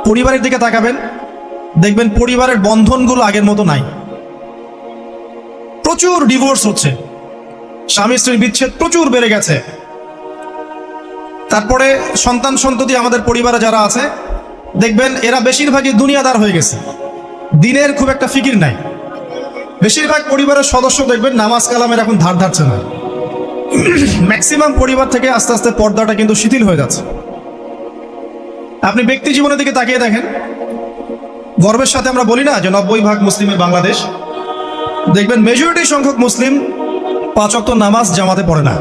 পরিবারের দিকে তাকাবেন, দেখবেন পরিবারের বন্ধনগুলো আগের মতো নাই। প্রচুর ডিভোর্স হচ্ছে, স্বামী স্ত্রীর বিচ্ছেদ প্রচুর বেড়ে গেছে। তারপরে সন্তান সন্ততি আমাদের পরিবারে যারা আছে, দেখবেন এরা বেশিরভাগই দুনিয়াদার হয়ে গেছে, দিনের খুব একটা ফিকির নাই। বেশিরভাগ পরিবারের সদস্য দেখবেন নামাজ কালামের এখন ধার ধারছে না। ম্যাক্সিমাম পরিবার থেকে আস্তে আস্তে পর্দাটা কিন্তু শিথিল হয়ে যাচ্ছে। আপনি ব্যক্তি জীবনের দিকে তাকিয়ে দেখেন, গর্বের সাথে আমরা বলি না যে 90% মুসলিমের বাংলাদেশ, দেখবেন মেজরিটি সংখ্যক মুসলিম 5 ওয়াক্ত নামাজ জামাতে পড়ে না।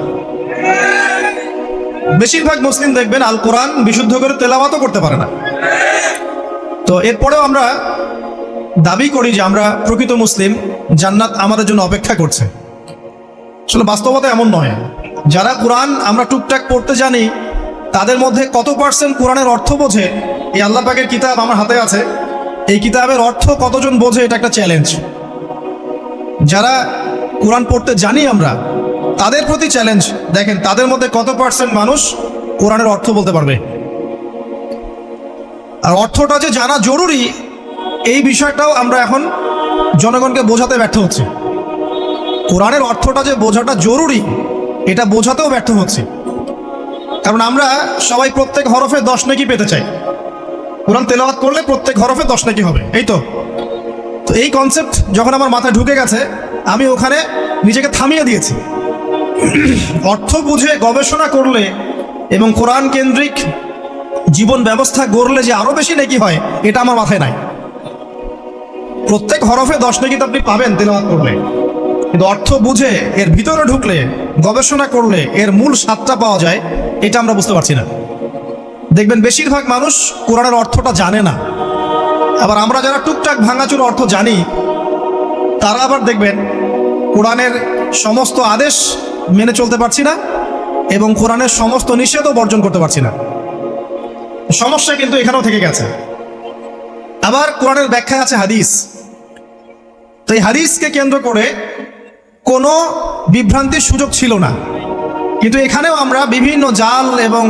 বেশিরভাগ মুসলিম দেখবেন আল কোরআন বিশুদ্ধ করে তেলাওয়াতও করতে পারে না। তো এরপরেও আমরা দাবি করি যে আমরা প্রকৃত মুসলিম, জান্নাত আমাদের জন্য অপেক্ষা করছে। আসলে বাস্তবতা এমন নয়। যারা কোরআন আমরা টুকটাক পড়তে জানি, তাদের মধ্যে কত পার্সেন্ট কোরআনের অর্থ বোঝে? এই আল্লাহ পাকের কিতাব আমার হাতে আছে, এই কিতাবের অর্থ কতজন বোঝে? এটা একটা চ্যালেঞ্জ। যারা কোরআন পড়তে জানি আমরা, তাদের প্রতি চ্যালেঞ্জ, দেখেন তাদের মধ্যে কত পার্সেন্ট মানুষ কোরআনের অর্থ বলতে পারবে। আর অর্থটা যে জানা জরুরি, এই বিষয়টাও আমরা এখন জনগণকে বোঝাতে ব্যর্থ হচ্ছি। কোরআনের অর্থটা যে বোঝাটা জরুরি, এটা বোঝাতেও ব্যর্থ হচ্ছে। কারণ আমরা সবাই প্রত্যেক হরফে 10 নেকি পেতে চাই। কোরআন তেলাওয়াত করলে প্রত্যেক হরফে 10 নেকি হবে, এই তো। তো এই কনসেপ্ট যখন আমার মাথায় ঢুকে গেছে, আমি ওখানে নিজেকে থামিয়ে দিয়েছি। অর্থ বুঝে গবেষণা করলে এবং কোরআন কেন্দ্রিক জীবন ব্যবস্থা গড়লে যে আরো বেশি নেকি হয়, এটা আমার মাথায় নাই। প্রত্যেক হরফে 10 নেকি তো আপনি পাবেন তেলাওয়াত করলে, কিন্তু অর্থ বুঝে এর ভিতরে ঢুকলে, গবেষণা করলে এর মূল স্বাদটা পাওয়া যায়, এটা আমরা বুঝতে পারছি না। দেখবেন বেশিরভাগ মানুষ কোরআনের অর্থটা জানে না। আবার আমরা যারা টুকটাক ভাঙাচুর অর্থ জানি, তারা আবার দেখবেন কোরআনের সমস্ত আদেশ মেনে চলতে পারছি না এবং কোরআনের সমস্ত নিষেধও বর্জন করতে পারছি না। সমস্যা কিন্তু এখানেও থেকে গেছে। আবার কোরআনের ব্যাখ্যায় আছে হাদিস। তো এই হাদিসকে কেন্দ্র করে কোনো বিভ্রান্তির সুযোগ ছিল না, কিন্তু এখানেও আমরা বিভিন্ন জাল এবং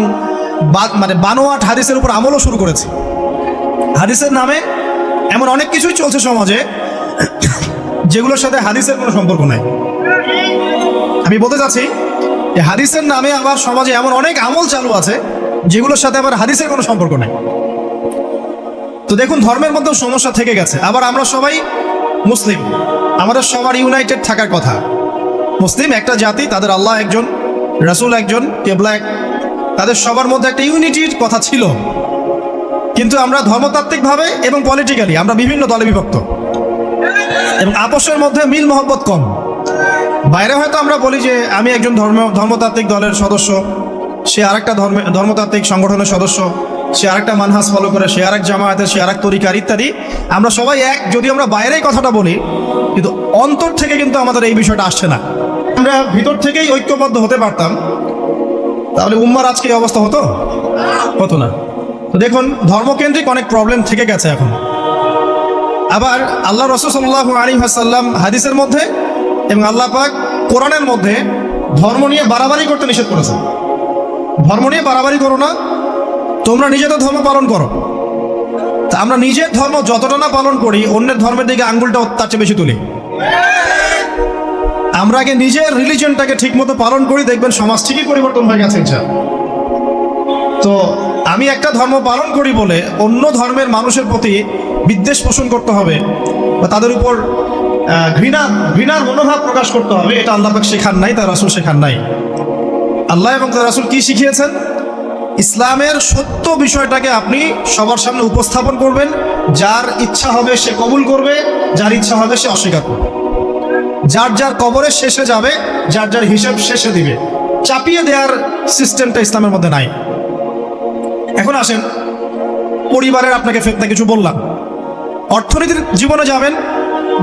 বানোয়াট হাদিসের উপর আমলও শুরু করেছি। হাদিসের নামে এমন অনেক কিছুই চলছে সমাজে, যেগুলোর সাথে হাদিসের কোনো সম্পর্ক নাই। আমি বলতে চাচ্ছি যে হাদিসের নামে আবার সমাজে এমন অনেক আমল চালু আছে, যেগুলোর সাথে আবার হাদিসের কোনো সম্পর্ক নেই। তো দেখুন, ধর্মের মধ্যেও সমস্যা থেকে গেছে। আবার আমরা সবাই মুসলিম, আমাদের সবার ইউনাইটেড থাকার কথা। মুসলিম একটা জাতি, তাদের আল্লাহ একজন, রাসূল একজন, কেবলা এক, তাদের সবার মধ্যে একটা ইউনিটির কথা ছিল। কিন্তু আমরা ধর্মতাত্ত্বিকভাবে এবং পলিটিক্যালি আমরা বিভিন্ন দলে বিভক্ত এবং আপসের মধ্যে মিল মহব্বত কম। বাইরে হয়তো আমরা বলি যে আমি একজন ধর্মতাত্ত্বিক দলের সদস্য, সে আরেকটা ধর্মতাত্ত্বিক সংগঠনের সদস্য, সে আরেকটা মানহাজ ফলো করে, সে আরেক জামায়াতের, সে আরেক তরিকার ইত্যাদি। আমরা সবাই এক, যদি আমরা বাইরেই কথাটা বলি, কিন্তু অন্তর থেকে কিন্তু আমাদের এই বিষয়টা আসছে না। আমরা ভিতর থেকেই ঐক্যবদ্ধ হতে পারতাম, তাহলে উম্মার আজকে এই অবস্থা হতো না। তো দেখুন, ধর্মকেন্দ্রিক অনেক প্রবলেম থেকে গেছে এখন। আবার আল্লাহ রাসূল সাল্লাল্লাহু আলাইহি ওয়াসাল্লাম হাদিসের মধ্যে এবং আল্লাহ পাক কোরআনের মধ্যে ধর্ম নিয়ে বাড়াবাড়ি করতে নিষেধ করেছেন। ধর্ম নিয়ে বাড়াবাড়ি করো না, তোমরা নিজেদের ধর্ম পালন করো। তা আমরা নিজের ধর্ম যতটা না পালন করি, অন্যের ধর্মের দিকে আঙ্গুলটা তার চেয়ে বেশি তুলি। আমরা আগে নিজের রিলিজনটাকে ঠিক মতো পালন করি, দেখবেন সমাজ ঠিকই পরিবর্তন হয়ে গেছে ইনশাআল্লাহ। তো আমি একটা ধর্ম পালন করি বলে অন্য ধর্মের মানুষের প্রতি বিদ্বেষ পোষণ করতে হবে বা তাদের উপর ঘৃণার মনোভাব প্রকাশ করতে হবে, এটা আল্লাহ পাক শেখান নাই, তার রাসূল শেখান নাই। আল্লাহ এবং তার রাসূল কি শিখিয়েছেন? ইসলামের সত্য বিষয়টাকে আপনি সবার সামনে উপস্থাপন করবেন, যার ইচ্ছা হবে সে কবুল করবে, যার ইচ্ছা হবে সে অস্বীকার করবে। যার যার কবরে শেষে যাবে, যার যার হিসাব শেষে দিবে। চাপিয়ে দেওয়ার সিস্টেমটা ইসলামের মধ্যে নাই। এখন আসেন, পরিবারের আপনাকে ফেতনা কিছু বললাম। অর্থনীতির জীবনে যাবেন,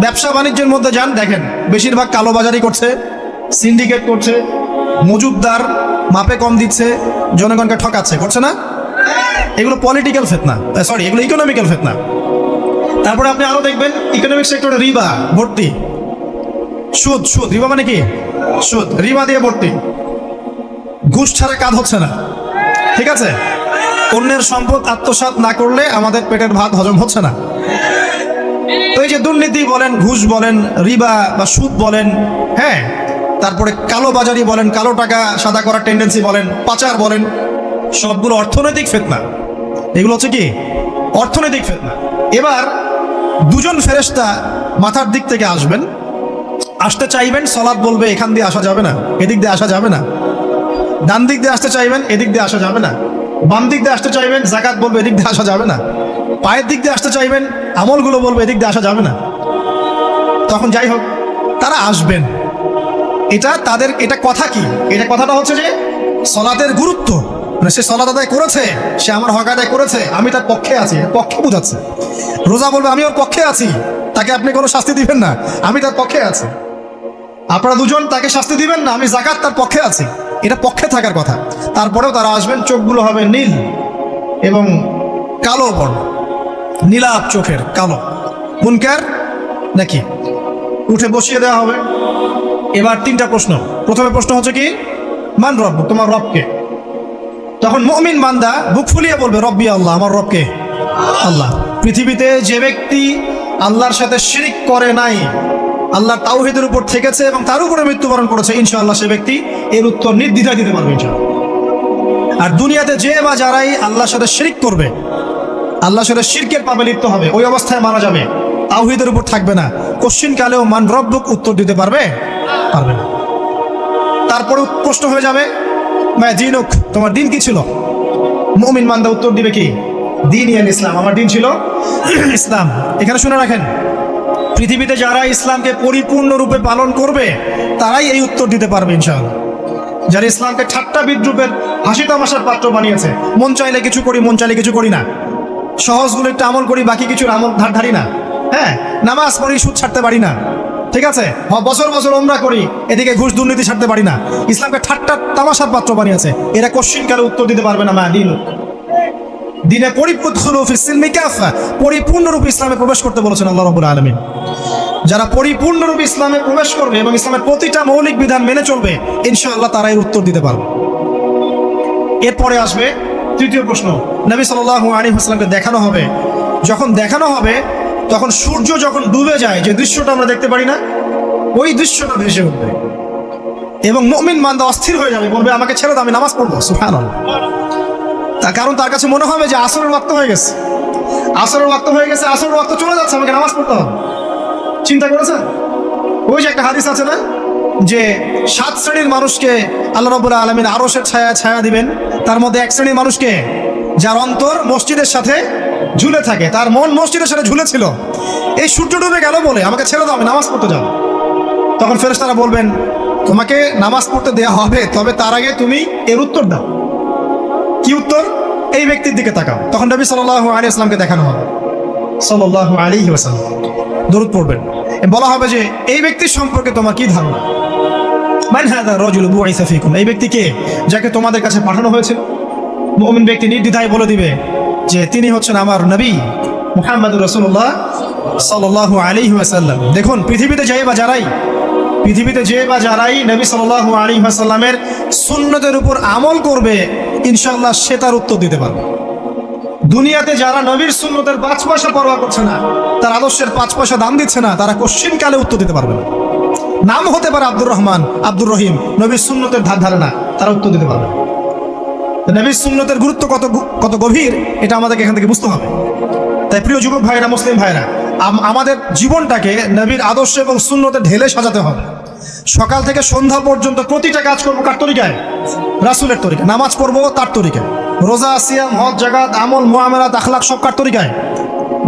ব্যবসা বাণিজ্যের মধ্যে যান, দেখেন বেশিরভাগ কালোবাজারি করছে, সিন্ডিকেট করছে, মজুদদার মাপে কম দিচ্ছে, জনগণকে ঠকাচ্ছে, করছে না? এগুলো পলিটিক্যাল ফেতনা, এগুলো ইকোনমিক্যাল ফেতনা। তারপরে আপনি আরো দেখবেন ইকোনমিক সেক্টরে রিবা ভর্তি, সুদ। রিবা মানে কি? সুদ, রিবা দিয়ে ভর্তি। ঘুষ ছাড়া কাজ হচ্ছে না, ঠিক আছে? অন্যের সম্পদ আত্মসাৎ না করলে আমাদের পেটের ভাত হজম হচ্ছে না। এই যে দুর্নীতি বলেন, ঘুষ বলেন, রিবা বা সুদ বলেন, হ্যাঁ, তারপরে কালো বাজারি বলেন, কালো টাকা সাদা করার টেন্ডেন্সি বলেন, পাচার বলেন, সবগুলো অর্থনৈতিক ফিতনা। এগুলো হচ্ছে কি? অর্থনৈতিক ফিতনা। এবার দুজন ফেরেশতা মাথার দিক থেকে আসবেন, আসতে চাইবেন, সালাত বলবে এখান দিয়ে আসা যাবে না, এদিক দিয়ে আসা যাবে না। ডান দিক দিয়ে আসতে চাইবেন, এদিক দিয়ে আসা যাবে না। বাম দিক দিয়ে আসতে চাইবেন, যাকাত বলবে এদিক দিয়ে আসা যাবে না। পায়ের দিক দিয়ে আসতে চাইবেন, আমলগুলো বলবে এদিক দিয়ে আসা যাবে না। তখন যাই হোক, তারা আসবেন। এটা কথা কি? এটা কথাটা হচ্ছে যে সলাতের গুরুত্ব, মানে সে সলাত আদায় করেছে, সে আমার হক আদায় করেছে, আমি তার পক্ষে আছি, পক্ষে বোঝাচ্ছে। রোজা বলবে আমি ওর পক্ষে আছি, তাকে আপনি কোনো শাস্তি দিবেন না, আমি তার পক্ষে আছি। আপনারা দুজন তাকে শাস্তি দিবেন না, আমি যাকাত তার পক্ষে আছি, এটা পক্ষে থাকার কথা। তারপরেও তারা আসবেন, চোখগুলো হবে নীল এবং কালো বর্ণ, নীলাভ চোখের, কালো। মুনকার নাকি? উঠে বসিয়ে দেওয়া হবে। এবার তিনটা প্রশ্ন। প্রথমে প্রশ্ন হচ্ছে কি, মান রব, তোমার রবকে? তখন মুমিন বান্দা বুক ফুলিয়ে বলবে রব্বি আল্লাহ, আমার রবকে আল্লাহ। পৃথিবীতে যে ব্যক্তি আল্লাহর সাথে শিরিক করে নাই, আল্লাহর তাওহীদের উপর থেকেছে এবং তার উপরে মৃত্যুবরণ করেছে, ইনশাআল্লাহ সে ব্যক্তি এর উত্তর নির্দ্বিধায় দিতে পারবে ইনশাআল্লাহ। আর দুনিয়াতে যে বা যারাই আল্লাহর সাথে শিরিক করবে, আল্লাহর সাথে শিরকের পাপে লিপ্ত হবে, ওই অবস্থায় মারা যাবে, তাওহীদের উপর থাকবে না, কোশ্চিন কালেও মান রব্বুক উত্তর দিতে পারবে না। তারপরে প্রশ্ন হয়ে যাবে মা দিনুক, তোমার দিন কি ছিল? মুমিন বান্দা উত্তর দিবে কি? দিনই আল ইসলাম, আমার দিন ছিল ইসলাম। এখানে শুনে রাখেন, পৃথিবীতে যারা ইসলামকে পরিপূর্ণরূপে পালন করবে তারাই এই উত্তর দিতে পারবে ইনশাআল্লাহ। যারা ইসলামকে ঠাট্টা বিদ্রুপের হাসি তামাশার পাত্র বানিয়েছে, মন চাইলে কিছু করি, মন চাইলে কিছু করি না, সহজগুলো একটু আমল করি, বাকি কিছুর আমল ধারি না, হ্যাঁ, নামাজ পড়ি, সুদ ছাড়তে পারি না, ঠিক আছে, বছর বছর ওমরা করি, এদিকে ঘুষ দুর্নীতি ছাড়তে পারি না, ইসলামকে ঠাট্টা তামাশার পাত্র বানিয়েছে, এরা কোশ্চিন কালে উত্তর দিতে পারবে না। মা দিন দিনে পরিপূর্ণরূপে ইসলামে প্রবেশ করতে বলেছেন আল্লাহ রাব্বুল আলামিন। যারা পরিপূর্ণরূপে ইসলামে প্রবেশ করবে এবং ইসলামের প্রতিটা মৌলিক বিধান মেনে চলবে, ইনশাআল্লাহ তারা এর উত্তর দিতে পারবে। এরপরে আসবে তৃতীয় প্রশ্ন। নবী সাল্লাল্লাহু আলাইহি ওয়াসাল্লামকে দেখানো হবে। যখন দেখানো হবে তখন সূর্য যখন ডুবে যায়, যে দৃশ্যটা আমরা দেখতে পারি না, ওই দৃশ্যটা ভেসে উঠবে এবং মুমিন বান্দা অস্থির হয়ে যাবে, বলবে আমাকে ছেড়ে দাও, আমি নামাজ পড়বো। সুবহানাল্লাহ। তার কারণ তার কাছে মনে হবে যে আসরের ওয়াক্ত হয়ে গেছে, আসরের ওয়াক্ত হয়ে গেছে, আসরের ওয়াক্ত চলে যাচ্ছে, আমাকে নামাজ পড়তে হবে। চিন্তা করেছেন? ওই যে একটা হাদিস আছে না, যে 7 শ্রেণীর মানুষকে আল্লাহ রাব্বুল আলামিন আরশের ছায়া দিবেন। তার মধ্যে এক শ্রেণীর মানুষকে, যার অন্তর মসজিদের সাথে ঝুলে থাকে, তার মন মসজিদের সাথে ঝুলেছিল, এই সূর্য ডুবে গেল বলে আমাকে ছেড়ে দাও, আমি নামাজ পড়তে যাব। তখন ফেরেশতারা বলবেন তোমাকে নামাজ পড়তে দেওয়া হবে, তবে তার আগে তুমি এর উত্তর দাও। কি উত্তর? এই ব্যক্তির দিকে তাকাও। তখন নবী সাল্লাল্লাহু আলাইহি ওয়াসাল্লামকে দেখানো হবে, সাল্লাল্লাহু আলাইহি ওয়াসাল্লাম দরুদ পড়বেন। বলা হবে যে এই ব্যক্তির সম্পর্কে তোমার কি ধারণা? মান হাযা রাজুল বুইসা ফীকুম, এই ব্যক্তি কে, যাকে তোমাদের কাছে পাঠানো হয়েছিল? মুমিন ব্যক্তি নির্দ্বিধায় বলে দিবে যে তিনি হচ্ছেন আমার নবী মুহাম্মদুর রাসূলুল্লাহ সাল্লাল্লাহু আলাইহি ওয়াসাল্লাম। দেখুন, পৃথিবীতে যে বা যারাই নবী সাল্লাল্লাহু আলাইহি ওয়াসাল্লামের সুন্নতের উপর আমল করবে, ইনশাআল্লাহ সে তার উত্তর দিতে পারবে। দুনিয়াতে যারা নবীর সুন্নতের 5 পয়সা পরোয়া করছে না, তার আদর্শের 5 পয়সা দাম দিচ্ছে না, তারা কোশ্চিন কালে উত্তর দিতে পারবে না। নাম হতে পারে আব্দুর রহমান, আব্দুর রহিম, নবীর সুন্নতের ধার ধারে না, তারা উত্তর দিতে পারবে না। নবীর সুন্নতের গুরুত্ব কত গভীর, এটা আমাদেরকে এখান থেকে বুঝতে হবে। তাই প্রিয় যুবক ভাইরা, মুসলিম ভাইরা, আমাদের জীবনটাকে নবীর আদর্শ এবং সুন্নতে ঢেলে সাজাতে হবে। সকাল থেকে সন্ধ্যা পর্যন্ত প্রতিটা কাজ করবো কার তরিকায়? রাসূলের তরিকায়। নামাজ পড়বো তার তরিকায়, রোজা, সিয়াম, হজ, যাকাত, আমল, মুআমালাত, আখলাক সব কার তরিকায়?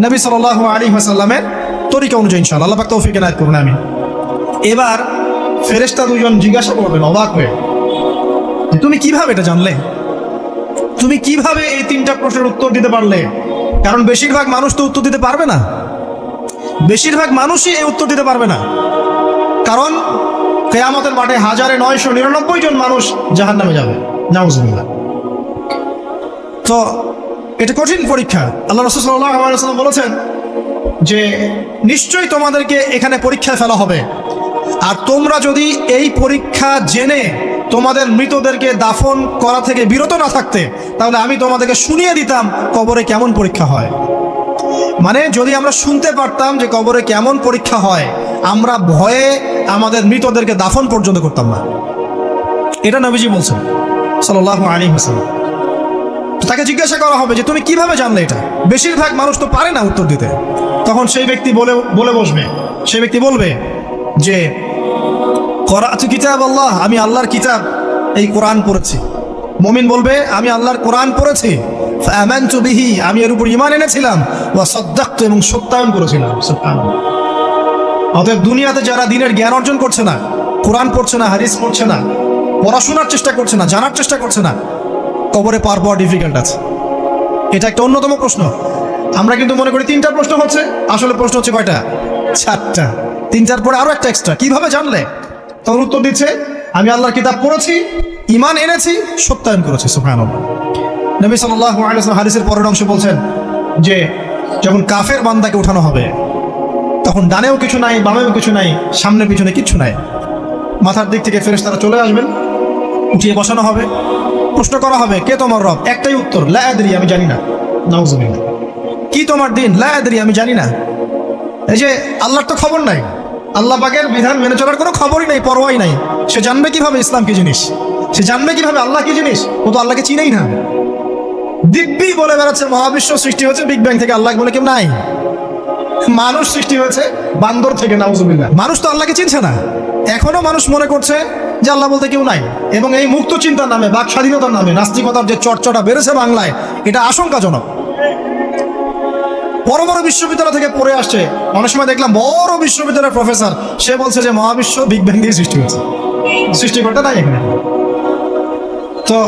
নবী সাল্লাল্লাহু আলাইহি ওয়াসাল্লামের তরিকা অনুযায়ী ইনশাআল্লাহ। আল্লাহ পাক তৌফিক এনায়েত করুন, আমিন। এবার ফেরেশতা দুজন জিজ্ঞাসা করবেন অবাক হয়ে, তুমি কিভাবে এটা জানলে? তুমি কিভাবে এই 3টা প্রশ্নের উত্তর দিতে পারলে? কারণ বেশিরভাগ মানুষ তো উত্তর দিতে পারবে না, বেশিরভাগ মানুষই এই উত্তর দিতে পারবে না। কারণ কিয়ামতের মাঠে 1999 জন মানুষ জাহান্নামে যাবে, নাউজুবিল্লাহ। তো এটা কঠিন পরীক্ষা। আল্লাহ রাসূল সাল্লাল্লাহু আলাইহি ওয়াসাল্লাম বলেছেন যে নিশ্চয়ই তোমাদেরকে এখানে পরীক্ষায় ফেলা হবে, আর তোমরা যদি এই পরীক্ষা জেনে তোমাদের মৃতদেরকে দাফন করা থেকে বিরত না থাকতে, তাহলে আমি তোমাদেরকে শুনিয়ে দিতাম কবরে কেমন পরীক্ষা হয়। মানে যদি আমরা শুনতে পারতাম যে কবরে কেমন পরীক্ষা হয়, আমরা ভয়ে আমাদের মৃতদেরকে দাফন পর্যন্ত করতাম না। এটা নবীজি বলছেন সাল্লাল্লাহু আলাইহি ওয়াসাল্লাম। তাকে জিজ্ঞাসা করা হবে যে তুমি কিভাবে জানলে এটা? বেশিরভাগ মানুষ তো পারে না উত্তর দিতে। তখন সেই ব্যক্তি বলে বসবে, সেই ব্যক্তি বলবে যে করাতু কিতাব আল্লাহ, আমি আল্লাহর কিতাব এই কোরআন পড়েছি। মুমিন বলবে আমি আল্লাহর কোরআন পড়েছি, ফাআমানতু বিহি, আমি এর উপর ঈমান এনেছিলাম, ওয়া সাদ্দাকতু, এবং সত্যায়ন করেছিলাম। সুবহানাল্লাহ। অতএব দুনিয়াতে যারা দ্বীনের জ্ঞান অর্জন করছে না, কোরআন পড়ছে না, হাদিস পড়ছে না, পড়াশোনার চেষ্টা করছে না, জানার চেষ্টা করছে না, কবরে পার পাওয়া ডিফিকাল্ট আছে। এটা একটা অন্যতম প্রশ্ন। আমরা কিন্তু মনে করি 3টা প্রশ্ন হচ্ছে, আসলে প্রশ্ন হচ্ছে কয়টা? 4টা। 3টার পরে আরো একটা এক্সট্রা। কিভাবে জানলে? তখন উত্তর দিচ্ছে আমি আল্লাহর কিতাব পড়েছি, ঈমান এনেছি, সত্যায়ন করেছি। সুবহানাল্লাহ। নবী সাল্লাল্লাহু আলাইহি ওয়াসাল্লাম হাদিসের পরের অংশে বলছেন যে যখন কাফের বান্দাকে উঠানো হবে, তখন ডানেও কিছু নাই, বামেও কিছু নাই, সামনে পিছনে কিচ্ছু নাই। মাথার দিক থেকে ফেরেশতারা চলে আসবেন, উঠিয়ে বসানো হবে, প্রশ্ন করা হবে কে তোমার রব? একটাই উত্তর, লা আদরি, আমি জানি না। নাউযুবিল্লাহ। কি তোমার দিন? লা আদরি, আমি জানি না। এই যে আল্লাহর তো খবর নাই, আল্লাহ পাকের বিধান মেনে চলার কোনো খবরই নাই, পরোয়াই নাই। সে জানবে কিভাবে ইসলাম কি জিনিস? সে জানবে কিভাবে আল্লাহ কি জিনিস? ও তো আল্লাহকে চিনেই না। দিব্যি বলে বেড়াচ্ছে মহাবিশ্ব সৃষ্টি হয়েছে বিগ ব্যাং থেকে, আল্লাহ বলে কেউ নাই। মানুষ সৃষ্টি হয়েছে বান্দর থেকে, নাউযুবিল্লাহ। মানুষ তো আল্লাহকে চিনছে না। এখনো মানুষ মনে করছে যে আল্লাহ বলতে কেউ নাই। এবং এই মুক্ত চিন্তার নামে, বাক স্বাধীনতার নামে নাস্তিকতার যে চর্চাটা বেড়েছে বাংলায়, এটা আশঙ্কাজনক। বড় বড় বিশ্ববিদ্যালয় থেকে পড়ে আসছে, অনেক সময় দেখলাম বড় বিশ্ববিদ্যালয়ের প্রফেসর, সে বলছে যে মহাবিশ্ব বিগ ব্যাং দিয়ে সৃষ্টি হয়েছে, সৃষ্টিকর্তা নাই এখানে। তো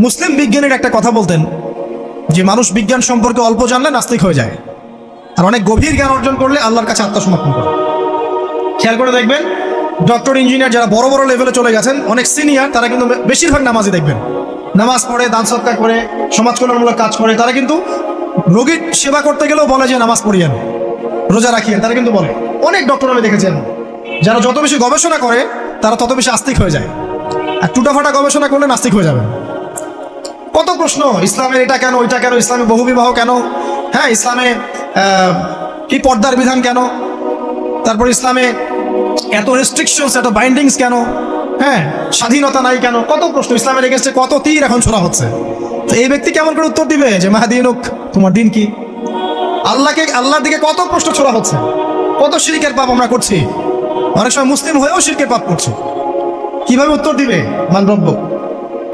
মুসলিম বিজ্ঞানীর একটা কথা বলতেন যে মানুষ বিজ্ঞান সম্পর্কে অল্প জানলে নাস্তিক হয়ে যায়, আর অনেক গভীর জ্ঞান অর্জন করলে আল্লাহর কাছে আত্মসমর্পণ করে। খেয়াল করে দেখবেন ডক্টর, ইঞ্জিনিয়ার যারা বড় বড় লেভেলে চলে গেছেন, অনেক সিনিয়র, তারা কিন্তু বেশিরভাগ নামাজি দেখবেন, নামাজ পড়ে, দান সদকা করে, সমাজ কল্যাণমূলক কাজ করে। তারা কিন্তু রোগীর সেবা করতে গেলেও বলে যে নামাজ পড়িয়েন, রোজা রাখিয়েন। তারা কিন্তু বলে। অনেক ডক্টর আমি দেখেছেন যারা যত বেশি গবেষণা করে তারা তত বেশি আস্তিক হয়ে যায়, আর টুটাফাটা গবেষণা করলে নাস্তিক হয়ে যাবে। কত প্রশ্ন, ইসলামের এটা কেন, ওইটা কেন, ইসলামে বহুবিবাহ কেন, হ্যাঁ ইসলামে কি পর্দার বিধান কেন, তারপর ইসলামে এত রেস্ট্রিকশনস, এত বাইন্ডিংস কেন, হ্যাঁ স্বাধীনতা নাই কেন, কত প্রশ্ন। ইসলামের এগেন্স্টে কত তীর এখন ছোড়া হচ্ছে। তো এই ব্যক্তি কেমন করে উত্তর দিবে যে মাহদিনুক, তোমার দিন কি? আল্লাহর দিকে কত প্রশ্ন ছোড়া হচ্ছে, কত শিরকের পাপ আমরা করছি, অনেক সময় মুসলিম হয়েও শিরকের পাপ করছি। কিভাবে উত্তর দিবে মান রব্ব?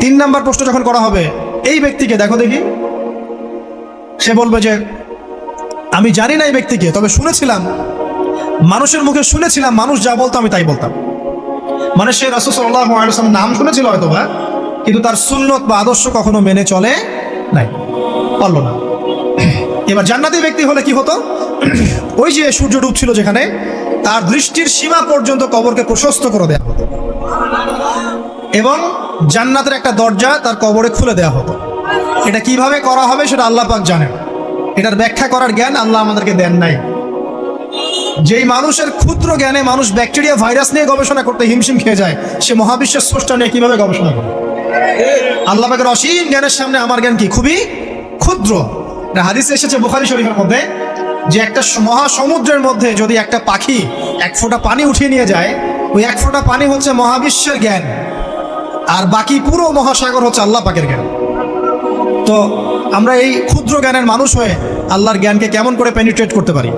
3 নাম্বার প্রশ্ন যখন করা হবে এই ব্যক্তিকে, দেখো দেখি, সে বলবে যে আমি জানি না এই ব্যক্তিকে, তবে শুনেছিলাম, মানুষের মুখে শুনেছিলাম, মানুষ যা বলতো আমি তাই বলতাম। মানে সে রাসূল সাল্লাল্লাহু আলাইহি ওয়াসাল্লাম নাম শুনেছিল হয়তোবা, কিন্তু তার সুন্নত বা আদর্শ কখনো মেনে চলে নাই, পারল না। এবার জান্নাতি ব্যক্তি হলে কি হতো? ওই যে সূর্য ডুবছিল যেখানে, তার দৃষ্টির সীমা পর্যন্ত কবরকে প্রশস্ত করে দেওয়া হতো, এবং জান্নাতের একটা দরজা তার কবরে খুলে দেওয়া হতো। এটা কিভাবে করা হবে সেটা আল্লাহ পাক জানেন, এটার ব্যাখ্যা করার জ্ঞান আল্লাহ আমাদেরকে দেন নাই। যেই মানুষের ক্ষুদ্র জ্ঞানে মানুষ ব্যাকটেরিয়া ভাইরাস নিয়ে গবেষণা করতে হিমশিম খেয়ে যায়, সে মহাবিশ্বের স্রষ্টা নিয়ে কিভাবে গবেষণা করে? আল্লাহ পাকের অসীম জ্ঞানের সামনে আমার জ্ঞান কি? খুবই ক্ষুদ্র। হাদিসে এসেছে বুখারী শরীফের মধ্যে যে একটা মহাসমুদ্রের মধ্যে যদি একটা পাখি 1 ফোঁটা পানি উঠিয়ে নিয়ে যায়, ওই 1 ফোঁটা পানি হচ্ছে মহাবিশ্বের জ্ঞান, আর বাকি পুরো মহাসাগর হচ্ছে আল্লাহ পাকের জ্ঞান। তো আমরা এই ক্ষুদ্র জ্ঞানের মানুষ হয়ে আল্লাহর জ্ঞানকে কেমন করে পেনিট্রেট করতে পারি?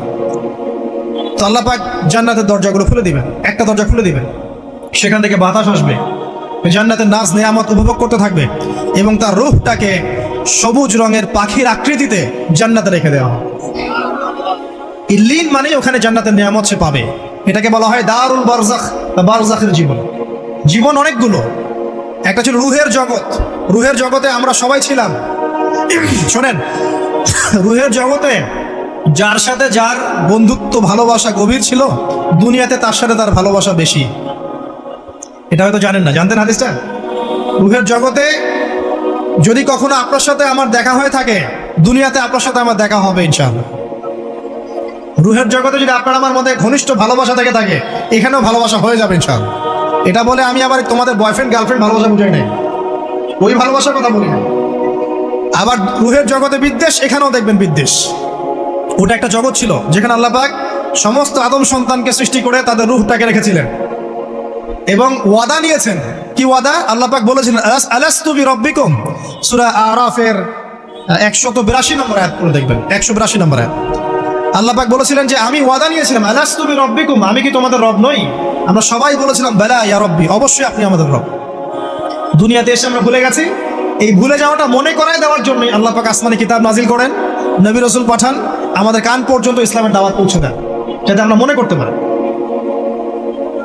তো আল্লাহ পাক জান্নাতের দরজাগুলো খুলে দিবেন, একটা দরজা খুলে দিবেন, সেখান থেকে বাতাস আসবে, জান্নাতের নাজ নেয়ামত উপভোগ করতে থাকবে, এবং তার রূহটাকে সবুজ রঙের পাখির আকৃতিতে জান্নাতে রেখে দেওয়া হবে। ইল্লিন মানে ওখানে জান্নাতের নেয়ামত সে পাবে। এটাকে বলা হয় দারুল বারজাখ বা বারজাখের জীবন। জীবন অনেকগুলো, একটা ছিল রুহের জগৎ। রুহের জগতে আমরা সবাই ছিলাম। শোনেন, রুহের জগতে যার সাথে যার বন্ধুত্ব ভালোবাসা গভীর ছিল, দুনিয়াতে তার সাথে তার ভালোবাসা বেশি। এটা হয়তো জানেন না, জানতেন হাদিসটা? রুহের জগতে যদি কখনো আপনার সাথে আমার দেখা হয়ে থাকে, দুনিয়াতে আপনার সাথে আমার দেখা হবে ইনশাআল্লাহ। রুহের জগতে যদি আপনার আমার মধ্যে ঘনিষ্ঠ ভালোবাসা থেকে থাকে, এখানেও ভালোবাসা হয়ে যাবে ইনশাআল্লাহ। এটা বলে আমি আবার তোমাদের বয়ফ্রেন্ড গার্লফ্রেন্ড ভালোবাসা বুঝাই নাই, ওই ভালোবাসার কথা বলি না। আবার রুহের জগতে বিদ্বেষ, এখানেও দেখবেন বিদ্বেষ। ওটা একটা জগৎ ছিল যেখানে আল্লাহ পাক সমস্ত আদম সন্তানকে সৃষ্টি করে তাদের রুহটাকে রেখেছিলেন এবং ওয়াদা নিয়েছেন। কি ওয়াদা? আল্লাহ পাক বলেছিলেন আলাস্তু বিরাব্বিকুম, সূরা আরাফের 182 নম্বর আয়াত পড়ে দেখবেন, 182 নম্বর আয়াত। আল্লাহ পাক বলেছিলেন যে আমি ওয়াদা নিয়েছিলাম, আলাস্তু বিরাব্বিকুম, আমি কি তোমাদের রব নই? আমরা সবাই বলেছিলাম বালা ইয়া রব্বি, অবশ্যই আপনি আমাদের রব। দুনিয়াতে এসে আমরা ভুলে গেছি। এই ভুলে যাওয়াটা মনে করায় দেওয়ার জন্যই আল্লাহ পাক আসমানে কিতাব নাজিল করেন, নবী রাসূল পাঠান, আমাদের কান পর্যন্ত ইসলামের দাওয়াত পৌঁছে দেন, যাতে আমরা মনে করতে পারি।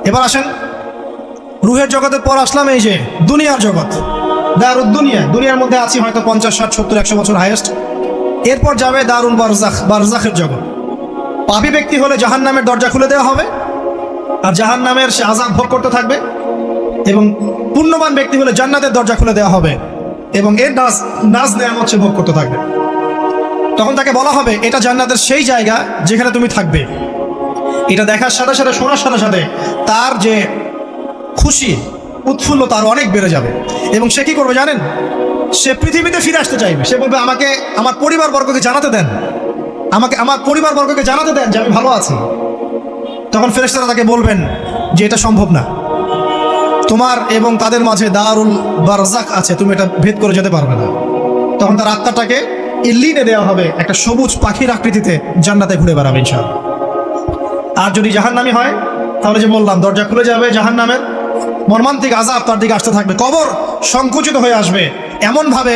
এবার আসেন রুহের জগতের পর আসলাম এই যে দুনিয়ার জগৎ, দারুদ দুনিয়া। দুনিয়ার মধ্যে আছি হয়তো 50, 60, 70, 100 বছর হাইয়েস্ট। এরপর যাবে দারুল বারজাখ, বারজাখের জগৎ। পাপী ব্যক্তি হলে জাহান্নামের দরজা খুলে দেওয়া হবে আর জাহান্নামের সে আযাব ভোগ করতে থাকবে, এবং পুণ্যবান ব্যক্তি হলে জান্নাতের দরজা খুলে দেওয়া হবে এবং এর নাজ নেয়ামত সে ভোগ করতে থাকবে। তখন তাকে বলা হবে এটা জান্নাতের সেই জায়গা যেখানে তুমি থাকবে। এটা দেখার সাথে সাথে, শোনার সাথে সাথে তার যে খুশি উৎফুল্ল তার অনেক বেড়ে যাবে। এবং সে কি করবে জানেন? সে পৃথিবীতে ফিরে আসতে চাইবে। সে বলবে আমাকে আমার পরিবারবর্গকে জানাতে দেন, আমাকে আমার পরিবারবর্গকে জানাতে দেন যে আমি ভালো আছি। তখন ফেরেশতারা তাকে বলবেন যে এটা সম্ভব না, তোমার এবং তাদের মাঝে দারুল বারজাখ আছে, তুমি এটা ভেদ করে যেতে পারবে না। তখন তার আত্মাটাকে ইল্লিনে দেওয়া হবে, একটা সবুজ পাখির আকৃতিতে জান্নাতে ঘুরে বেড়াবে ইনশাআল্লাহ। আর যদি জাহান্নামী হয় তাহলে যে বললাম দরজা খুলে যাবে জাহান্নামের, মর্মান্তিক আযাব তার দিকে আসতে থাকবে। কবর সংকুচিত হয়ে আসবে এমনভাবে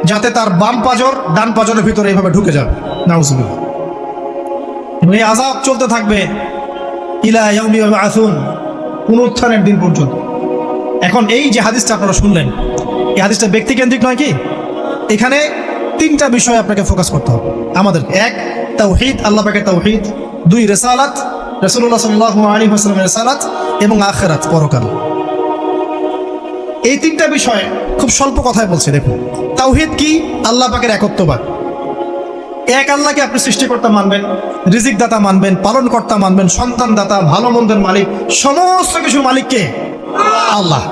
যাতে তার বাম পাজর ডান পাজরের ভিতরে এইভাবে ঢুকে যাবে, নাউযুবিল্লাহ। এবং এই আযাব চলতে থাকবে ইলা ইয়াউমি ইউবআসুন, পুনরুত্থানের দিন পর্যন্ত। এখন এই যে হাদিসটা আপনারা শুনলেন, এই হাদিসটা ব্যক্তিকেন্দ্রিক নয় কি? এখানে তিনটা বিষয় আপনাকে ফোকাস করতে হবে আমাদের। এক, তাওহীদ, আল্লাহ পাকের তাওহীদ। দুই, রিসালাত, রাসূলুল্লাহ সাল্লাল্লাহু আলাইহি ওয়াসাল্লামের রিসালাত। এবং আখিরাত, পরকাল। এই তিনটা বিষয় খুব স্বল্প কথায় বলছি। দেখুন, তাওহীদ কি? আল্লাহ পাকের একত্ববাদ। এক আল্লাহকে আপনি সৃষ্টিকর্তা মানবেন, রিজিক দাতা মানবেন, পালন কর্তা মানবেন, সন্তান দাতা, ভালো মন্দের মালিক, সমস্ত কিছুর মালিককে আল্লাহ।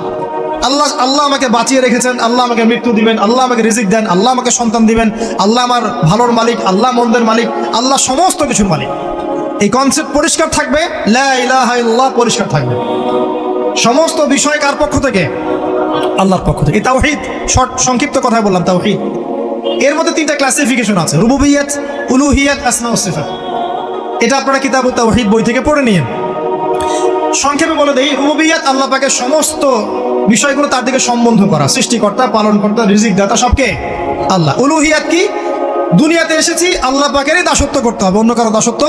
আল্লাহ আল্লাহ আমাকে বাঁচিয়ে রেখেছেন, আল্লাহ আমাকে মৃত্যু দিবেন, আল্লাহ আমাকে রিজিক দেন, আল্লাহ আমাকে সন্তান দিবেন, আল্লাহ আমার ভালোর মালিক, আল্লাহ মন্দের মালিক, আল্লাহ সমস্ত কিছুর মালিক। এই কনসেপ্ট পরিষ্কার থাকবে, লা ইলাহা ইল্লাল্লাহ পরিষ্কার থাকবে। সমস্ত বিষয় কার পক্ষ থেকে? আল্লাহর পক্ষ থেকে। এই তাওহীদ, শর্ট সংক্ষিপ্ত কথায় বললাম তাওহীদ। এর মধ্যে তিনটা ক্লাসিফিকেশন আছে, রুবুবিয়্যাত, উলুহিয়্যাত, আসমা ওয়া সিফাত। এটা আপনারা কিতাবুত তাওহীদ বই থেকে পড়ে নিন। সংক্ষেপে বলে দেই, রুবুবিয়্যাত আল্লাহ পাকের সমস্ত বিষয়গুলো তার দিকে সম্বন্ধ করা, সৃষ্টিকর্তা, পালনকর্তা, রিজিক দাতা সবকে আল্লাহ। উলুহিয়্যাত কি? দুনিয়াতে এসেছি আল্লাহ পাকেরই দাসত্ব করতে হবে, অন্য কারো দাসত্ব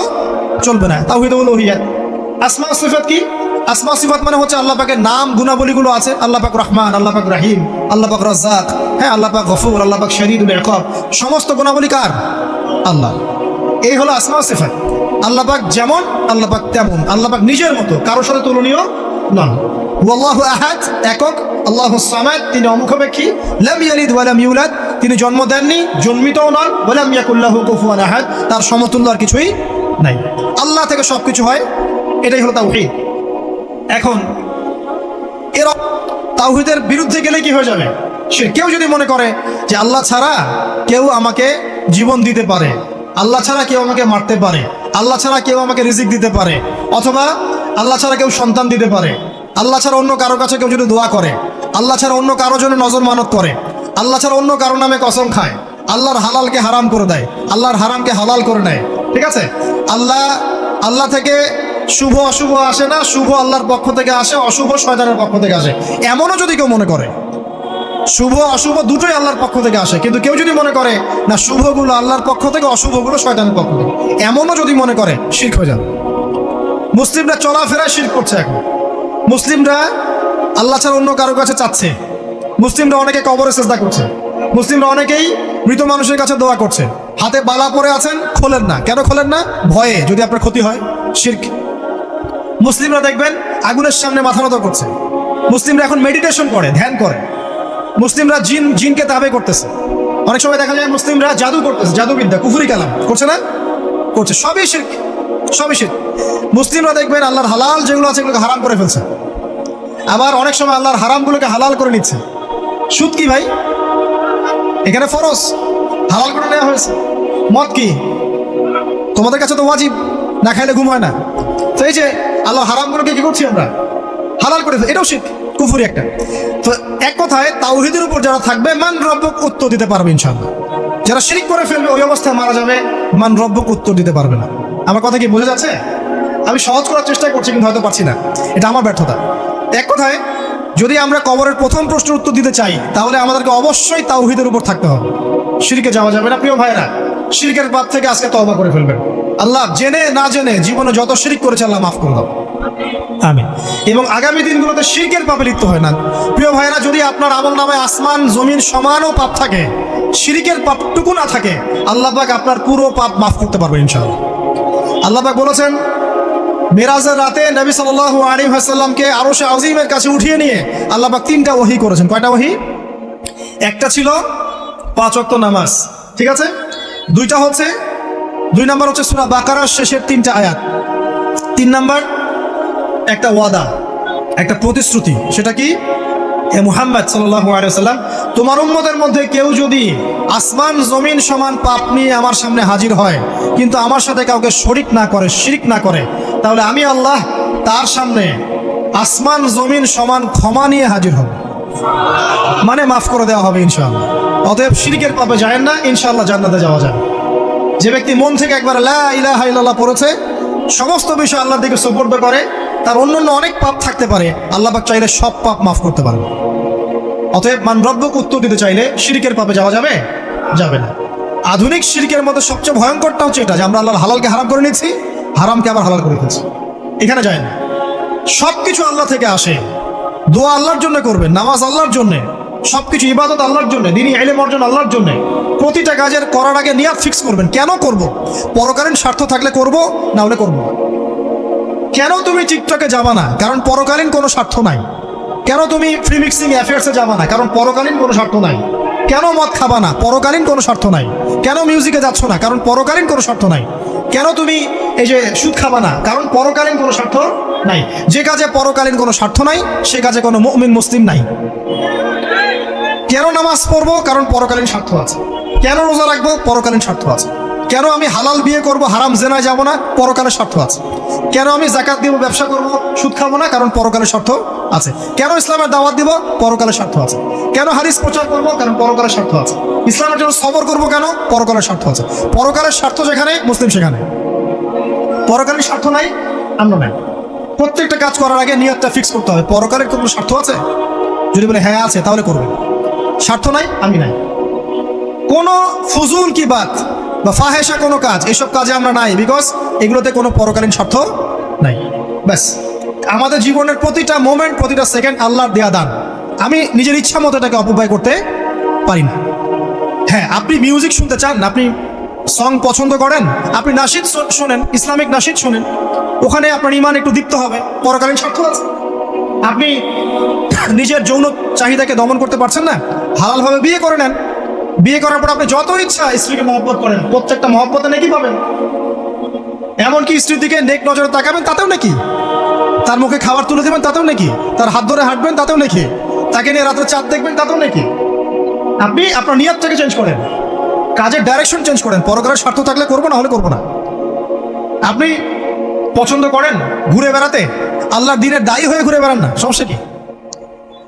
চলবে না, তাওহীদ উলুহিয়্যাত। আসমা ওয়া সিফাত কি? আসমা সিফাত মানে হচ্ছে আল্লাহ পাকের নাম গুণাবলীগুলো আছে, আল্লাহ পাক রহমান, আল্লাহ পাক রহিম, আল্লাহ পাক রাজ্জাক, হ্যাঁ, আল্লাহ পাক গফুর, আল্লাহ পাক শদীদুল ইকাব, সমস্ত গুণাবলী কার? আল্লাহ। এই হলো আসমা সিফাত। আল্লাহ পাক যেমন, আল্লাহ পাক তেমন, আল্লাহ পাক নিজের মতো, কারোর সাথে তুলনীয় নন। ওয়াল্লাহু আহাদ, একক, আল্লাহুস সামাদ, তিনি অমুখাপেক্ষী, লাম ইয়ালিদ ওয়া লাম ইউলাদ, তিনি জন্ম দেননি, জন্মিতও নন, ওয়া লাম ইয়াকুল লাহু কুফুয়ান আহাদ, তার সমতুল্য আর কিছুই নাই। আল্লাহ থেকে সবকিছু হয়, এটাই হলো তাওহীদ। এখন এর তাওহীদের বিরুদ্ধে গেলে কি হয়ে যাবে? সে কেউ যদি মনে করে যে আল্লাহ ছাড়া কেউ আমাকে জীবন দিতে পারে, আল্লাহ ছাড়া কেউ আমাকে মারতে পারে, আল্লাহ ছাড়া কেউ আমাকে রিজিক দিতে পারে, অথবা আল্লাহ ছাড়া কেউ সন্তান দিতে পারে, আল্লাহ ছাড়া অন্য কারো কাছে কেউ যদি দোয়া করে, আল্লাহ ছাড়া অন্য কারো জন্য নজর মানত করে, আল্লাহ ছাড়া অন্য কারো নামে কসম খায়, আল্লাহর হালালকে হারাম করে দেয়, আল্লাহর হারামকে হালাল করে নেয়, ঠিক আছে? আল্লাহ থেকে শুভ অশুভ আসে না, শুভ আল্লাহর পক্ষ থেকে আসে, অশুভ শয়তানের পক্ষ থেকে আসে, এমনও যদি কেউ মনে করে, শুভ অশুভ দুটোই আল্লাহর পক্ষ থেকে আসে, কিন্তু কেউ যদি মনে করে না শুভগুলো আল্লাহর পক্ষ থেকে, অশুভগুলো শয়তানের পক্ষ থেকে, এমনও যদি মনে করে, শিরক হয়ে যাবে। মুসলিমরা চলাফেরায় শিরক করছে। এখন মুসলিমরা আল্লাহ ছাড়া অন্য কারো কাছে চাচ্ছে, মুসলিমরা অনেকে কবরে সেজদা করছে, মুসলিমরা অনেকেই মৃত মানুষের কাছে দোয়া করছে, হাতে বালা পরে আছেন, খোলেন না। কেন খোলেন না? ভয়ে, যদি আপনার ক্ষতি হয়, শিরক। মুসলিমরা দেখবেন আগুনের সামনে মাথা নত করছে, মুসলিমরা এখন মেডিটেশন করে, ধ্যান করে, মুসলিমরা জিনকে তাবে করতেছে, অনেক সময় দেখা যায় মুসলিমরা জাদু করতেছে, জাদুবিদ্যা, কুফরি কালাম করছে না? করছে, সবই শিরক, সবই শিরক। মুসলিমরা দেখবেন আল্লাহর হালাল যেগুলো আছে এগুলোকে হারাম করে ফেলছে। আবার অনেক সময় আল্লাহর হারামগুলোকে হালাল করে নিচ্ছে। সুদ কি ভাই? এখানে ফরজ, হালাল করে নেওয়া হয়েছে। মদ কি? তোমাদের কাছে তো ওয়াজিব, না খাইলে ঘুম হয় না। তো এই যে আল্লাহ হারামগুলোকে কি করছি আমরা? হালাল করে, এটাও শিরক, কুফরি একটা। তো এক কথায় তাওহীদের উপর যারা থাকবে মান রব্বুক উত্তর দিতে পারবে ইনশাআল্লাহ। যারা শিরক করে ফেলবে ওই অবস্থায় মারা যাবে, মান রব্বুক উত্তর দিতে পারবে না। আমার কথা কি বোঝা যাচ্ছে? আমি সহজ করার চেষ্টা করছি কিন্তু হয়তো পারছি না, এটা আমার ব্যর্থতা। এক কথায় যদি আমরা কবরের প্রথম প্রশ্নের উত্তর দিতে চাই তাহলে আমাদেরকে অবশ্যই তাওহীদের উপর থাকতে হবে, শিরকে যাওয়া যাবে না। প্রিয় ভাইরা, শিরকের পাপ থেকে আজকে তওবা করে ফেলবেন। আল্লাহ জেনে না জেনে জীবনে যত শিরক করেছে আল্লাহ মাফ করে দাও, আমিন। এবং আগামী দিনগুলোতে শিরকের পাপে লিপ্ত হয় না। প্রিয় ভাইরা, যদি আপনার আমলনামায় আসমান জমিন সমানও পাপ থাকে, শিরকের পাপটুকু না থাকে, আল্লাহ পাক আপনার পুরো পাপ মাফ করতে পারবেন ইনশাআল্লাহ। আল্লাহ পাক বলেছেন মিরাজের রাতে নবী সাল্লাল্লাহু আলাইহি ওয়াসাল্লামকে আরশে আজিমের কাছে উঠিয়ে নিয়ে আল্লাহ পাক 3টা ওহী করেছেন। কয়টা ওহী? একটা ছিল 5 ওয়াক্ত নামাজ, ঠিক আছে। 2 নাম্বার হচ্ছে সূরা বাকারার শেষের 3টা আয়াত। 3 নাম্বার একটা ওয়াদা, একটা প্রতিশ্রুতি। সেটা কি? হে মুহাম্মদ সাল্লাল্লাহু আলাইহি ওয়াসাল্লাম, তোমার উম্মতের মধ্যে কেউ যদি আসমান জমিন সমান পাপ নিয়ে আমার সামনে হাজির হয় কিন্তু আমার সাথে কাউকে শরিক না করে, শিরক না করে, তাহলে আমি আল্লাহ তার সামনে আসমান জমিন সমান ক্ষমা নিয়ে হাজির হব, মানে মাফ করে দেওয়া হবে ইনশাআল্লাহ। অতএব শিরকের পাপে যায় না, ইনশাআল্লাহ জান্নাতে যাওয়া যাবে। যে ব্যক্তি মন থেকে একবার লা ইলাহা ইল্লাল্লাহ পড়েছে, সমস্ত বিষয় আল্লাহর দিকে সুপর্দ করে, তার অন্যান্য অনেক পাপ থাকতে পারে, আল্লাহ পাক চাইলে সব পাপ মাফ করতে পারবে। অতএব মান রব্বুক উত্তর দিতে চাইলে শিরকের পাপে যাওয়া যাবে যাবে না। আধুনিক শিরকের মধ্যে সবচেয়ে ভয়ঙ্করটা হচ্ছে এটা যে আমরা আল্লাহর হালালকে হারাম করে নিচ্ছি, হারামকে আবার হালাল করে দিচ্ছি। এখানে যায় না, সব কিছু আল্লাহ থেকে আসে। দোয়া আল্লাহর জন্য করবেন, নামাজ আল্লাহর জন্য, সবকিছু ইবাদত আল্লাহর জন্য, দ্বীনি ইলম অর্জন আল্লাহর জন্য। প্রতিটা কাজের করার আগে নিয়াত ফিক্স করবেন, কেন করব? পরকালীন স্বার্থ থাকলে করব, না হলে করব না। কেন তুমি টিকটকে যাবা না? কারণ পরকালীন কোনো স্বার্থ নাই। কেন তুমি ফ্রি মিক্সিং অ্যাফেয়ার্সে যাবা না? কারণ পরকালীন কোনো স্বার্থ নাই। কেন মদ খাবা না? পরকালীন কোনো স্বার্থ নাই। কেন মিউজিকে যাচ্ছ না? কারণ পরকালীন কোনো স্বার্থ নাই। কেন তুমি এই যে সুদ খাবা না? কারণ পরকালীন কোনো স্বার্থ নাই। যে কাজে পরকালীন কোনো স্বার্থ নাই সে কাজে কোনো মুমিন মুসলিম নাই। কেন নামাজ পড়বো? কারণ পরকালীন স্বার্থ আছে। কেন রোজা রাখবো? পরকালীন স্বার্থ আছে। কেন আমি হালাল বিয়ে করব, হারাম জেনায় যাব না? পরকালের স্বার্থ আছে। কেন আমি যাকাত দিব, ব্যবসা করব, সুদ খাবো না? কারণ পরকালের স্বার্থ আছে। কেন ইসলামের দাওয়াত দিব? পরকালের স্বার্থ আছে। কেন হাদিস প্রচার করব? কারণ পরকালের স্বার্থ আছে। ইসলামের জন্য সবর করব কেন? পরকালের স্বার্থ আছে। পরকালের স্বার্থ যেখানে, মুসলিম সেখানে। পরকালের স্বার্থ নাই, আমরা নাই। প্রত্যেকটা কাজ করার আগে নিয়তটা ফিক্স করতে হবে, পরকালের কোনো স্বার্থ আছে? যদি বলে হ্যাঁ আছে, তাহলে করবেন। স্বার্থ নাই, আমি নাই। কোনো ফুজুল কি বাত বা ফাহেসা কোনো কাজ, এসব কাজে আমরা নাই, বিকজ এগুলোতে কোনো পরকালীন স্বার্থ নাই। ব্যাস, আমাদের জীবনের প্রতিটা মোমেন্ট, প্রতিটা সেকেন্ড আল্লাহর দেয়া দান। আমি নিজের ইচ্ছা মতো এটাকে অপব্যয় করতে পারি না। হ্যাঁ, আপনি মিউজিক শুনতে চান, আপনি সং পছন্দ করেন, আপনি নাশিদ শোনেন, ইসলামিক নাশিদ শোনেন, ওখানে আপনার ইমান একটু দীপ্ত হবে, পরকালীন স্বার্থ আছে। আপনি নিজের যৌন চাহিদাকে দমন করতে পারছেন না, হালালভাবে বিয়ে করে নেন। বিয়ে করার পর আপনি যত ইচ্ছা স্ত্রীকে মহব্বত করেন, প্রত্যেকটা মহব্বতে নাকি পাবেন। এমনকি স্ত্রীর দিকে নেক নজরে তাকাবেন, তাতেও নাকি। তার মুখে খাবার তুলে দেবেন, তাতেও নাকি। তার হাত ধরে হাঁটবেন, তাতেও নাকি। তাকে নিয়ে রাত্রে চাঁদ দেখবেন, তাতেও নাকি। আপনি আপনার নিয়তটাকে চেঞ্জ করেন, কাজের ডাইরেকশন চেঞ্জ করেন। পরকালের স্বার্থ থাকলে করবো, না হলে করবো না। আপনি পছন্দ করেন ঘুরে বেড়াতে, আল্লাহর দিনের দায়ী হয়ে ঘুরে বেড়ান না, সমস্যা কি?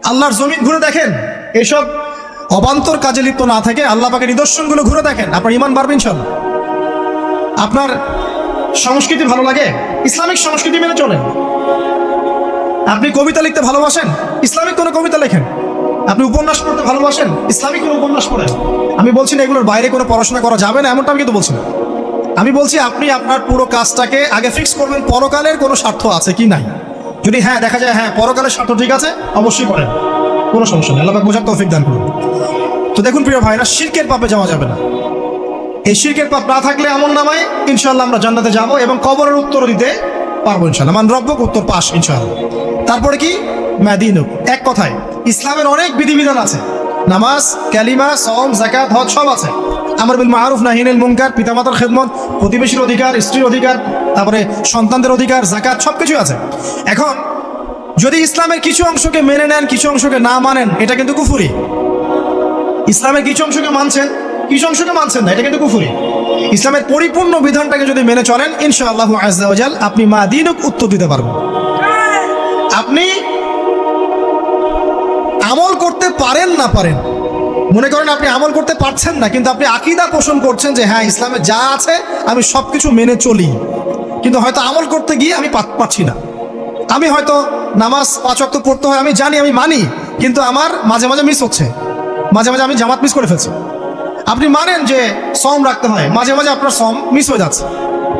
আল্লাহর জমিন ঘুরে দেখেন, এসব অবান্তর কাজে লিপ্ত না থেকে আল্লাহ পাকের নিদর্শনগুলো ঘুরে দেখেন, আপনার ইমান বাড়বে ইনশাআল্লাহ। আপনার সংস্কৃতি ভালো লাগে, ইসলামিক সংস্কৃতি মেনে চলেন। আপনি কবিতা লিখতে ভালোবাসেন, ইসলামিক কোনো কবিতা লেখেন। আপনি উপন্যাস পড়তে ভালোবাসেন, ইসলামিক কোনো উপন্যাস পড়েন। আমি বলছি না এগুলোর বাইরে কোনো পড়াশোনা করা যাবে না, এমনটা আমি কিন্তু বলছি না। আমি বলছি আপনি আপনার পুরো কাজটাকে আগে ফিক্স করবেন, পরকালের কোনো স্বার্থ আছে কি নাই। যদি হ্যাঁ দেখা যায় হ্যাঁ পরকালের স্বার্থ ঠিক আছে, অবশ্যই করেন, কোনো সমস্যা নেই। আল্লাহ পাক বোঝার তৌফিক দান করুন। তো দেখুন প্রিয় ভাইরা, শিরকের পাপে যাওয়া যাবে না। এই শিরকের পাপ না থাকলে আমলনামায় ইনশাআল্লাহ আমরা জান্নাতে যাব এবং কবরের উত্তর দিতে পারবো ইনশাআল্লাহ। মান রব্বুক উত্তর পাস ইনশাআল্লাহ। তারপরে কি? মাদিনুক। এক কথায় ইসলামের অনেক বিধিবিধান আছে, নামাজ, কালিমা, সওম, যাকাত, হজ সব আছে। আমর বিল মারুফ, নাহি আনিল মুনকার, পিতামাতার খেদমত, প্রতিবেশীর অধিকার, স্ত্রীর অধিকার, তারপরে সন্তানদের অধিকার, যাকাত সবকিছু আছে। এখন যদি ইসলামের কিছু অংশকে মেনে নেন, কিছু অংশকে না মানেন, এটা কিন্তু কুফরি। ইসলামের কিছু অংশকে মানছেন, কিছু অংশকে মানছেন না, এটা কিন্তু কুফরি। ইসলামের পরিপূর্ণ বিধানটাকে যদি মেনে চলেন, ইনশাআল্লাহ আযজা ওয়া জাল আপনি মা দিনুক উত্তর দিতে পারবেন। আপনি আমল করতে পারেন না পারেন, মনে করেন আপনি আমল করতে পারছেন না, কিন্তু আপনি আকীদা পোষণ করছেন যে হ্যাঁ ইসলামে যা আছে আমি সব কিছু মেনে চলি, কিন্তু হয়তো আমল করতে গিয়ে আমি পাচ্ছি না। আমি হয়তো নামাজ 5 ওয়াক্ত পড়তে হয়, আমি জানি, আমি মানি, কিন্তু আমার মাঝে মাঝে মিস হচ্ছে, মাঝে মাঝে আমি জামাত মিস করে ফেলছি। আপনি মানেন যে সম রাখতে হয়, মাঝে মাঝে আপনার সম মিস হয়ে যাচ্ছে,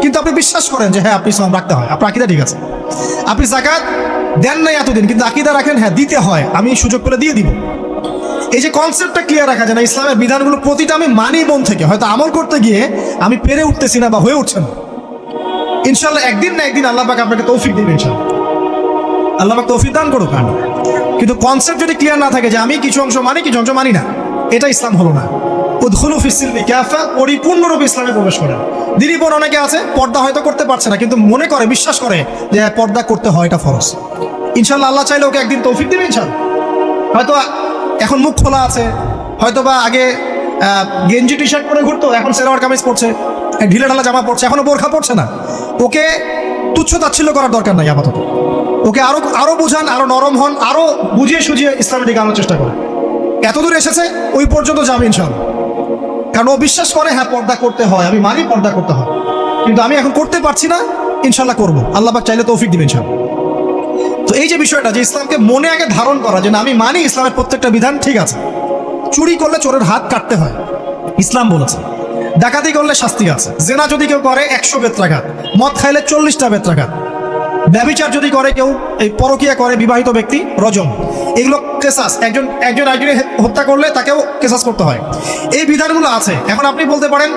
কিন্তু আপনি বিশ্বাস করেন যে হ্যাঁ আপনি সম রাখতে হয়, আপনার আকীদা ঠিক আছে। আপনি যাকাত দেন নাই এতদিন, কিন্তু আকীদা রাখেন হ্যাঁ দিতে হয়, আমি সুযোগ পেলে দিয়ে দিব। এই যে কনসেপ্টটা ক্লিয়ার রাখা যায় না, ইসলামের বিধানগুলো প্রতিটা আমি মানি মন থেকে, হয়তো আমল করতে গিয়ে আমি পেরে উঠতেছি না বা হয়ে উঠছে না। ইনশাল্লাহ একদিন না একদিন আল্লাহ পাক আপনাকে তৌফিক দিবেন, ইনশাল্লাহ আল্লাহ পাক তৌফিক দান করুক। কিন্তু কনসেপ্ট যদি ক্লিয়ার না থাকে যে আমি কিছু অংশ মানি, কিছু অংশ মানি না, এটা ইসলাম হলো না। উদখুলু ফিস-সিলমি কাফা, পরিপূর্ণরূপে ইসলামে প্রবেশ করেন। দিদি বোন অনেকে আছে পর্দা হয়তো করতে পারছে না, কিন্তু মনে করে, বিশ্বাস করে যে পর্দা করতে হয়, এটা ফরজ। ইনশাল্লাহ আল্লাহ চাইলে ওকে একদিন তৌফিক দিবে ইনশাল্লাহ। হয়তো এখন মুখ খোলা আছে, হয়তো বা আগে গেঞ্জি টি শার্ট পরে ঘুরতো, এখন সেলোয়ার কামিজ পরছে, ঢিলে ঢালা জামা পরছে, এখনো বোরখা পরছে না। ওকে তুচ্ছ তাচ্ছিল্য করার দরকার নাই আপাতত, ওকে আরো বোঝান, আরো নরম হন, আরো বুঝিয়ে সুঝিয়ে ইসলামের দিকে আনার চেষ্টা করে। এতদূর এসেছে, ওই পর্যন্ত যাবে ইনশাল্লাহ। কারণ ও বিশ্বাস করে হ্যাঁ পর্দা করতে হয়, আমি মানি পর্দা করতে হয়, কিন্তু আমি এখন করতে পারছি না, ইনশাল্লাহ করবো, আল্লাহ পাক চাইলে তৌফিক দিবেন ইনশাল্লাহ। তো এই যে বিষয়টা, যে ইসলামকে মনে আগে ধারণ করা, যে না আমি মানি ইসলামের প্রত্যেকটা বিধান ঠিক আছে। চুরি করলে চোরের হাত কাটতে হয়, ইসলাম বলেছে। ডাকাতি করলে শাস্তি আছে। জেনা যদি কেউ করে 100 বেত্রাঘাত, মদ খাইলে 40টা বেত্রাঘাত, ব্যভিচার যদি করে কেউ, এই পরকিয়া করে বিবাহিত ব্যক্তি, রজম। এগুলো কেসাস, একজন একজনের হত্যা করলে তাকেও কেসাস করতে হয়। এই বিধানগুলো আছে। এখন আপনি বলতে পারেন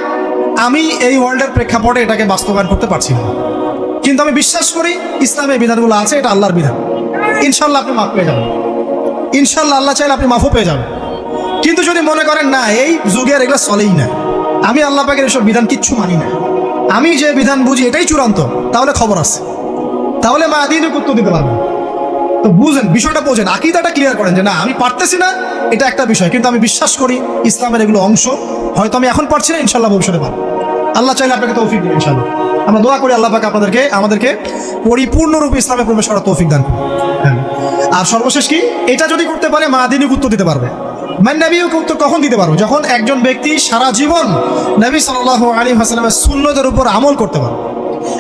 আমি এই ওয়ার্ল্ডের প্রেক্ষাপটে এটাকে বাস্তবায়ন করতে পারছি না, কিন্তু আমি বিশ্বাস করি ইসলামের বিধানগুলো আছে, এটা আল্লাহর বিধান। ইনশাল্লাহ আপনি মাফ পেয়ে যাবেন, ইনশাল্লাহ আল্লাহ চাইলে আপনি মাফও পেয়ে যাবেন। কিন্তু যদি মনে করেন না এই যুগের এগুলো চলেই না, আমি আল্লাহ পাকের এসব বিধান কিচ্ছু মানি না, আমি যে বিধান বুঝি এটাই চূড়ান্ত, তাহলে খবর আছে, তাহলে মা দিন উত্তর দিতে পারবেন। তো বুঝেন, বিষয়টা বোঝেন, আকীদাটা ক্লিয়ার করেন যে না আমি পারতেছি না, এটা একটা বিষয়, কিন্তু আমি বিশ্বাস করি ইসলামের এগুলো অংশ, হয়তো আমি এখন পারছি না, ইনশাল্লাহ ভবিষ্যতে পারবো। আল্লাহ চাইলে আপনাকে তৌফিক দিন ইনশাল্লাহ। আমরা দোয়া করি আল্লাহ পাক আমাদেরকে পরিপূর্ণরূপে ইসলামে প্রবেশ করার তৌফিক দান করুন। আর সর্বশেষ কি, এটা যদি করতে পারে মা দিনুক উত্তর দিতে পারবে। নবীকে উত্তর কখন দিতে পারবো? যখন একজন ব্যক্তি সারা জীবন নবী সাল্লাল্লাহু আলাইহি ওয়াসাল্লামের সুন্নতের উপর আমল করতে পারে।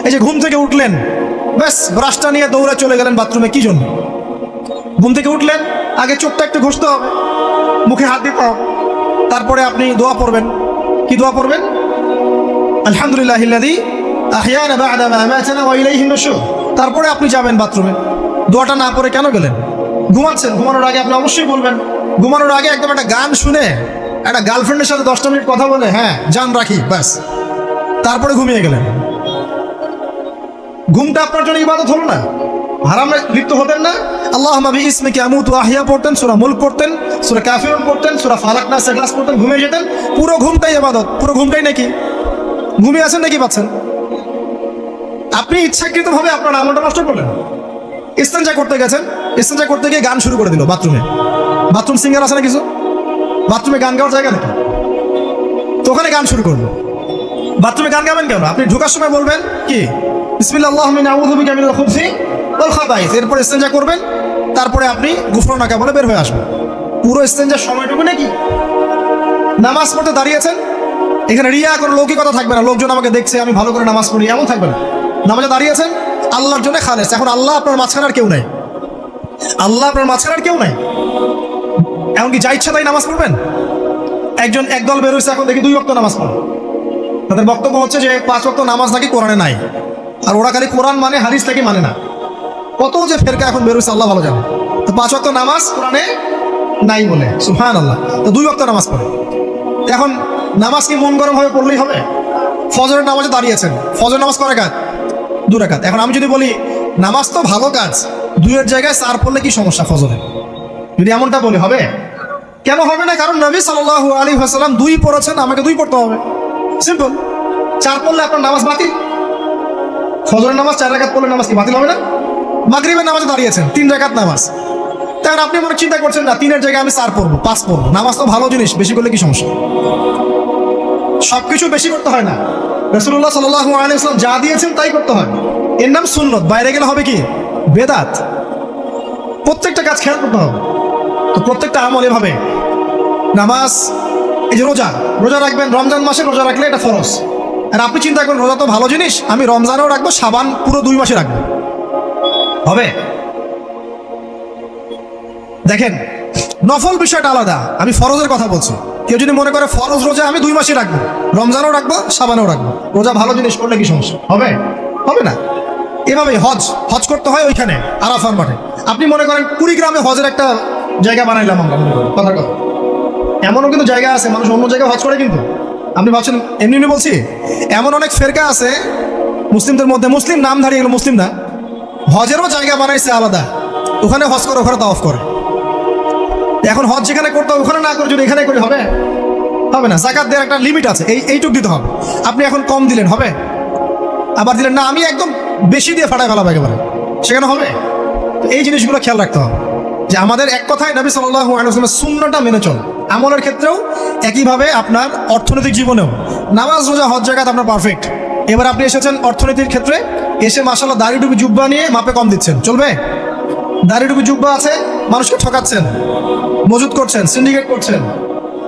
এই যে ঘুম থেকে উঠলেন, ব্যাস ব্রাশটা নিয়ে দৌড়ে চলে গেলেন বাথরুমে, কি জন্য? ঘুম থেকে উঠলেন, আগে চোখটা একটু ঘষতে হবে, মুখে হাত দিতে হবে, তারপরে আপনি দোয়া পড়বেন। কি দোয়া পড়বেন? আলহামদুলিল্লাহিল্লাযী আহইয়ানা বা'দা মা আমাতানা ওয়া ইলাইহিন নুশুর। তারপরে আপনি যাবেন বাথরুমে। দোয়াটা না পড়ে কেন গেলেন? ঘুমাচ্ছেন, ঘুমানোর আগে আপনি অবশ্যই বলবেন। ঘুমানোর আগে একদম একটা গান শুনে, একটা গার্লফ্রেন্ডের সাথে 10টা মিনিট কথা বলে হ্যাঁ জান রাখি, ব্যাস, তারপরে ঘুমিয়ে গেলেন। ঘুমটা আপনার জন্য ইবাদত হলো না? হারামে লিপ্ত হতেন না? আল্লাহুম্মা বিইসমিকা আমুতু ওয়া আহইয়া পড়তেন, সূরা মুলক পড়তেন, সূরা কাফিরুন পড়তেন, সূরা ফালাক নাস ইখলাস পড়তেন, ঘুমিয়ে যেতেন। পুরো ঘুমটাই ইবাদত, পুরো ঘুমটাই নাকি ঘুমিয়ে আছেন নাকি পাচ্ছেন? আপনি ইচ্ছাকৃতভাবে আপনার আমলটা নষ্ট করলেন। ইস্তেঞ্জা করতে গেছেন, ইস্তেঞ্জা করতে গিয়ে গান শুরু করে দিল বাথরুমে। বাথরুম সিঙ্গার আছে না কিছু? বাথরুমে গান গাওয়ার জায়গা নাকি? তো ওখানে গান শুরু করলো। বাথরুমে গান গাবেন কেন? আপনি ঢোকার সময় বলবেন কি বিসমিল্লাহ আল্লাহুম্মা ইন্নী আউযু বিকা মিনাল খুবসি ওয়াল খাবাইস, এরপর ইস্তেঞ্জা করবেন, তারপরে আপনি গুফরানাকা বলে বের হয়ে আসবেন। পুরো ইস্তেঞ্জার সময়টুকু নাকি? নামাজ পড়তে দাঁড়িয়েছেন, এখানে রিয়া করে লৌকিকতা থাকবে না, লোকজন আমাকে দেখছে আমি ভালো করে নামাজ পড়ি, এমন থাকবে না। নামাজে দাঁড়িয়েছেন আল্লাহর জন্য খালেস। এখন আল্লাহ আপনার মাঝখানে আর কেউ নাই, আল্লাহ আপনার মাঝখানে আর কেউ নাই। এমনকি যা ইচ্ছা তাই নামাজ পড়বেন। একদল বের হয়েছে, এখন দেখি 2 ওয়াক্ত নামাজ পড়ে। তাদের বক্তব্য হচ্ছে যে 5 ওয়াক্ত নামাজ নাকি কোরআনে নাই, আর ওরা খালি কোরআন মানে হাদিস নাকি মানে না। কত যে ফেরকা এখন বের হয়েছে আল্লাহ ভালো জানে। তো 5 ওয়াক্ত নামাজ কোরআনে নাই বলে, সুবহানাল্লাহ। তো 2 ওয়াক্ত নামাজ পড়ে। এখন নামাজ কি মন গরম হয়ে পড়লেই হবে? ফজরের নামাজে দাঁড়িয়েছেন, ফজর নামাজ কয় রাকাত? 2 রাকাত। এখন আমি যদি বলি নামাজ তো ভালো কাজ, 2-এর জায়গায় 4 পড়লে কি সমস্যা ফজরে? যদি এমনটা বলি হবে? কেন হবে না? কারণ নবী সাল্লাল্লাহু আলাইহি ওয়াসাল্লাম 2 পড়েছেন, আমাকে 2 পড়তে হবে, সিম্পল। 4 পড়লে আপনার নামাজ বাতিল। ফজরের নামাজ 4 রাকাত পড়লে নামাজ কি বাতিল হবে না? মাগরিবের নামাজে দাঁড়িয়েছেন 3 রাকাত নামাজ, তখন আপনি মনে চিন্তা করছেন না 3-এর জায়গায় আমি 4 পড়বো 5 পড়বো। নামাজ তো ভালো জিনিস, বেশি করলে কি সমস্যা? সবকিছু বেশি করতে হয় না। রাসূলুল্লাহ সাল্লাল্লাহু আলাইহি ওয়াসাল্লাম যা দিয়েছেন তাই করতে হয়। এর নাম সুন্নত, বাইরে গেলে হবে কি বেদাত। প্রত্যেকটা কাজ খেয়াল করতে হবে। তো প্রত্যেকটা আমল এভাবে, নামাজ, এই যে রোজা, রোজা রাখবেন রমজান মাসে, রোজা রাখলে এটা ফরজ। আর আপনি চিন্তা করেন রোজা তো ভালো জিনিস, আমি রমজানেও রাখবো, শাবান পুরো 2 মাসে রাখবো, হবে? দেখেন নফল বিষয়টা আলাদা, আমি ফরজের কথা বলছি। কেউ যদি মনে করে ফরজ রোজা আমি 2 মাসে রাখবো, রমজানও রাখবো, শাবানও রাখবো, রোজা ভালো জিনিস করলে কি সমস্যা? হবে? হবে না। এভাবেই হজ, হজ করতে হয় ওইখানে আরাফার মাঠে। আপনি মনে করেন কুড়িগ্রামে হজের একটা জায়গা বানাইলাম আমরা, কথার কথা, এমনও কিন্তু জায়গা আছে মানুষ অন্য জায়গায় হজ করে, কিন্তু আপনি ভাবছেন এমনি এমনি বলছি। এমন অনেক ফেরকা আছে মুসলিমদের মধ্যে, মুসলিম নামধারী, এগুলো মুসলিম না, হজেরও জায়গা বানাইছে আলাদা, ওখানে হজ করে, ওখানে তাওয়াফ করে। এখন হজ যেখানে করতে হবে ওখানে না করে যদি এখানে করি, হবে? হবে না। যাকাত দেওয়ার একটা লিমিট আছে, এইটুক দিতে হবে। আপনি এখন কম দিলেন, হবে? আবার দিলেন না আমি একদম বেশি দিয়ে ফাটাই ফেলাবো একেবারে, সেখানে হবে? তো এই জিনিসগুলো খেয়াল রাখতে হবে যে আমাদের এক কথায় নবী সাল্লাল্লাহু আলাইহি ওয়াসাল্লামের সুন্নাহটা মেনে চল। আমলের ক্ষেত্রেও একইভাবে, আপনার অর্থনৈতিক জীবনেও নামাজ, রোজা, হজ, জাকাত আপনার পারফেক্ট। এবার আপনি এসেছেন অর্থনীতির ক্ষেত্রে, এসে মাশাআল্লাহ দাড়ি টুপি জুব্বা নিয়ে মাপে কম দিচ্ছেন, চলবে? দাড়ি টুপি জুব্বা আছে, মানুষকে ঠকাচ্ছেন, মজুত করছেন, সিন্ডিকেট করছেন,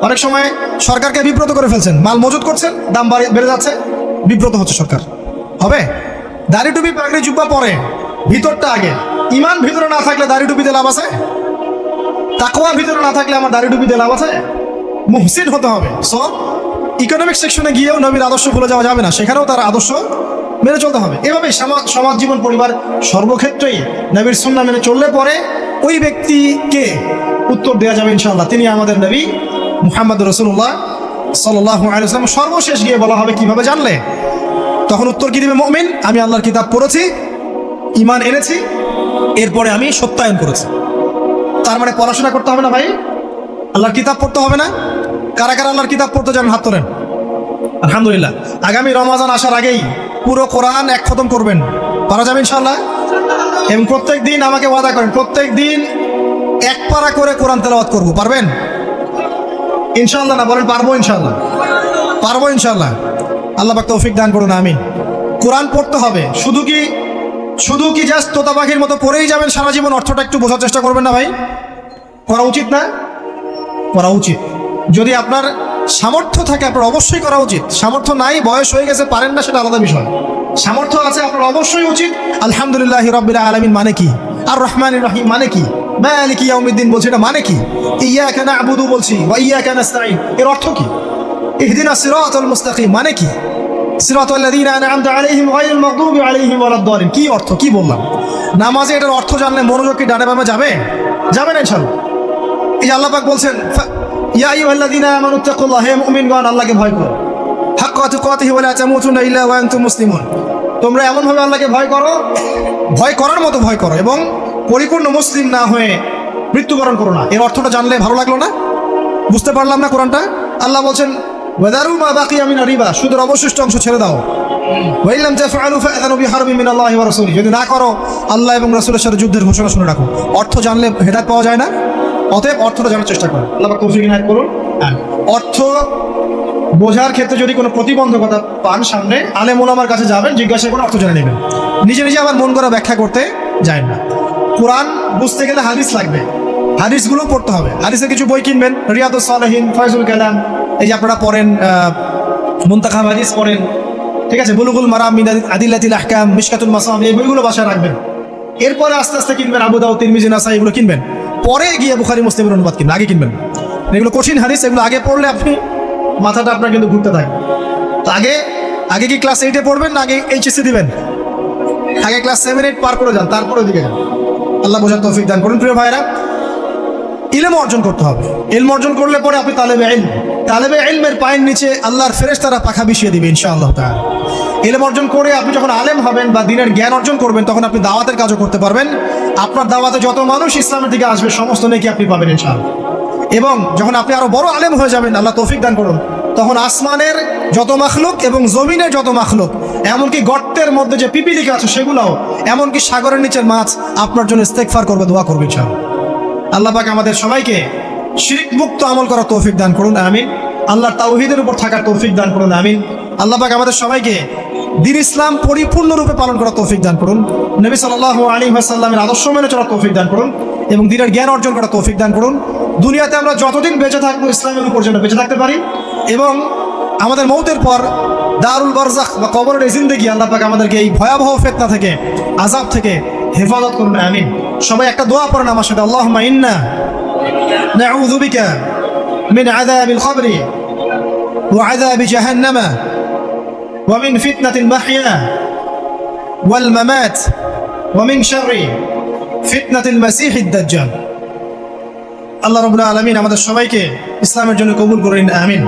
অনেক সময় সরকারকে বিব্রত করে ফেলছেন, মাল মজুত করছেন, দাম বেড়ে যাচ্ছে, বিব্রত হচ্ছে সরকার, হবে? দাড়ি টুপি পাগড়ি জুব্বা পরে, ভিতরটা আগে। ইমান ভিতরে না থাকলে দাড়ি টুপিতে লাভ আছে? তাকওয়া ভিতরে না থাকলে আমার দাড়ি টুপিতে লাভ আছে? মুহসিন হতে হবে। সো ইকোনমিক সেকশনে গিয়েও নবীর আদর্শ ভুলে যাওয়া যাবে না, সেখানেও তার আদর্শ মেনে চলতে হবে। এভাবেই সমাজ জীবন, পরিবার, সর্বক্ষেত্রেই নবীর সুন্নাহ মেনে চললে পরে ওই ব্যক্তিকে উত্তর দেওয়া যাবে ইনশাআল্লাহ, তিনি আমাদের নবী মুহাম্মদ রাসূলুল্লাহ সাল্লাল্লাহু আলাইহি ওয়াসাল্লাম। সর্বশেষ গিয়ে বলা হবে কিভাবে জানলে, তখন উত্তর কি দিবে? মুমিন, আমি আল্লাহর কিতাব পড়েছি, ঈমান এনেছি, এরপরে আমি সত্যায়ন করেছি। তার মানে পড়াশোনা করতে হবে না ভাই, আল্লাহর কিতাব পড়তে হবে না? কারা কারা আল্লাহর কিতাব পড়তে জানেন হাত তোলেন। আলহামদুলিল্লাহ। আগামী রমাজান আসার আগেই পুরো কোরআন এক খতম করবেন, পারা যাবে ইনশাআল্লাহ? এবং প্রত্যেক দিন আমাকে ওয়াদা করেন, প্রত্যেক দিন 1 পারা করে কোরআন তেলাওয়াত করব, পারবেন ইনশাআল্লাহ? না বলেন পারবো ইনশাআল্লাহ? পারবো ইনশাআল্লাহ। আল্লাহ পাক তৌফিক দান করুন, আমিন। কোরআন পড়তে হবে, শুধু কি জাস্ট তোতা পাখির মতো পড়েই যাবেন সারা জীবন? অর্থটা একটু বোঝার চেষ্টা করবেন না ভাই? করা উচিত না? করা উচিত। যদি আপনার সামর্থ্য থাকে আপনার অবশ্যই করা উচিত। সামর্থ্য নাই, বয়স হয়ে গেছে, পারেন না, সেটা আলাদা বিষয়। সামর্থ্য আছে আপনার অবশ্যই উচিত। আলহামদুলিল্লাহি রাব্বিল আলামিন মানে কি? আর রহমানির রহিম মানে কি? মালিকি ইয়াউমিদ্দিন বলছি, এটা মানে কি? ইয়াকা না'বুদু বলছি, ওয়া ইয়াকা নাস্তাঈন, এর অর্থ কি? ইহদিনাস সিরাতাল মুস্তাকিম মানে কি? সিরাতাল লাযীনা আন'আমতা আলাইহিম গায়রিল মাগদুবি আলাইহিম ওয়ালাদ-দালিন, কি অর্থ, কি বললাম? নামাজে এটার অর্থ জানলে মনোযোগ কি ডানে বামে যাবে? যাবে না ইনশাআল্লাহ। এই যে আল্লাহ পাক বলছেন, ইয়া আইয়ুহাল্লাযীনা আমানু তাকুল্লাহ, হে মুমিনগণ আল্লাহকে ভয় করো, হাক্কা তুকাতিহি ওয়া লা তামুতুন্না ইল্লা ওয়া আনতুম মুসলিমুন, তোমরা এমনভাবে আল্লাহকে ভয় করো, ভয় করার মতো ভয় করো, এবং পরিপূর্ণ মুসলিম না হয়ে মৃত্যুবরণ করো না। এর অর্থটা জানলে ভালো লাগলো না? বুঝতে পারলাম না কোরআনটা? আল্লাহ বলছেন ওয়াদারু মা বাকিয়া মিনার রিবা, সুদের অবশিষ্ট অংশ ছেড়ে দাও। ওয়া ইল্লাম তাফআলু ফাআযানু বিহারবিন মিনাল্লাহি ওয়া রাসূলিহি, যদি না করো আল্লাহ এবং রাসূলের সাথে যুদ্ধের ঘোষণা শুনে রাখো। অর্থ জানলে হেদায়েত পাওয়া যায় না? অতএব অর্থটা জানার চেষ্টা করুন। আল্লাহ পাক তৌফিক ইনায়াত করুন। অর্থ বোঝার ক্ষেত্রে যদি কোনো প্রতিবন্ধকতা পান সামনে, আলেম ওলামার কাছে যাবেন, জিজ্ঞাসা করে অর্থ জেনে নেবেন। নিজে নিজে আবার মন করা ব্যাখ্যা করতে যায় না। কোরআন বুঝতে গেলে হাদিস লাগবে, হাদিসগুলো পড়তে হবে। হাদিসের কিছু বই কিনবেন, রিয়াদুস সালেহিন, ফয়জুল কালাম, এই যে আপনারা পড়েন, মুনতাখাব হাদিস পড়েন, ঠিক আছে, বুলুগুল মারাম মিন আদিল্লাতিল আহকাম, মিশকাতুল মাসাবিহ, এই বইগুলো বাসায় রাখবেন। এরপরে আস্তে আস্তে কিনবেন আবু দাউদ, তিরমিজি, নাসাই, এগুলো কিনবেন। পরে গিয়ে বুখারী মুসলিমের অনুবাদ কিনবেন, আগে কিনবেন। এগুলো কঠিন হাদিস, এগুলো আগে পড়লে আপনি মাথাটা আপনার কিন্তু ঘুরতে থাকে। তো আগে কি ক্লাস 8-এ পড়বেন না আগে এইচএসসি দিবেন? আগে ক্লাস 7-8 পার করে যান, তারপরে দিকে যান। আল্লাহ বোঝার তৌফিক দান করুন। প্রিয় ভাইরা, ইলম অর্জন করতে হবে। ইলম অর্জন করলে পরে আপনি তালেবে ইলমের পায়ের নিচে আল্লাহর ফেরেশতারা পাখা বিছিয়ে দিবে ইনশাআল্লাহ তাআলা। ইলম অর্জন করে আপনি যখন আলেম হবেন বা দ্বীনের জ্ঞান অর্জন করবেন, তখন আপনি দাওয়াতের কাজও করতে পারবেন। আপনার দাওয়াতে যত মানুষ ইসলামের দিকে আসবে সমস্ত নেকি আপনি পাবেন ইনশাআল্লাহ। এবং যখন আপনি আরো বড় আলেম হয়ে যাবেন, আল্লাহ তৌফিক দান করুন, তখন আসমানের যত মাখলুক এবং জমিনের যত মাখলুক এমনকি গর্তের মধ্যে যে পিপিলিকা আছে সেগুলোও, এমনকি সাগরের নিচের মাছ আপনার জন্য ইস্তেগফার করবে, দোয়া করবে ইনশাআল্লাহ। আল্লাহ পাক আমাদের সবাইকে শিরক মুক্ত আমল করার তৌফিক দান করুন, আমিন। আল্লাহর তাওহীদের উপর থাকার তৌফিক দান করুন, আমিন। আল্লাহ পাক আমাদের সবাইকে দ্বীন ইসলাম পরিপূর্ণরূপে পালন করার তৌফিক দান করুন, নবী সাল্লাল্লাহু আলাইহি ওয়াসাল্লামের আদর্শ মেনে চলার তৌফিক দান করুন এবং দ্বীনের জ্ঞান অর্জন করার তৌফিক দান করুন। দুনিয়াতে আমরা যতদিন বেঁচে থাকবো ইসলামের উপর যেন বেঁচে থাকতে পারি এবং আমাদের মৌতের পর দারুল বারজাখ বা কবরের এই জিন্দেগি আল্লাহ পাক আমাদেরকে এই ভয়াবহ ফিতনা থেকে, আযাব থেকে হেফাজত করুন, আমিন। সবাই একটা দোয়া পড়েন আমার সাথে, আল্লাহুম্মা ইন্না নাউযু বিকা মিন আযাবিল কবরি ওয়া আযাবি জাহান্নামা ওয়া মিন ফিতনাতিল মাহইয়া ওয়াল মামাত ওয়া মিন শাররি ফিতনাতিল মাসীহিদ দাজ্জাল। আল্লাহ রাব্বুল আলামিন আমাদের সবাইকে ইসলামের জন্য কবুল করুন, আমিন।